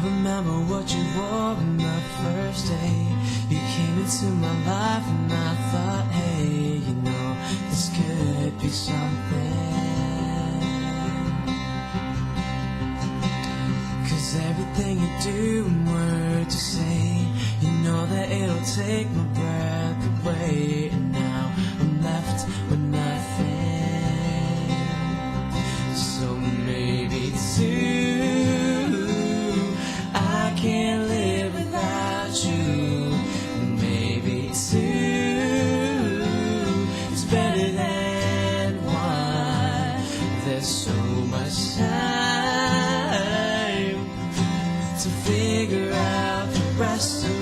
remember what you wore on the first day you came into my life, and I thought, hey, you know, this could be something. 'Cause everything you do and words you say, you know that it'll take my breath away. And now I'm left with nothing. So maybe I can't live without you. Maybe it's better than one. There's so much time to figure out the rest of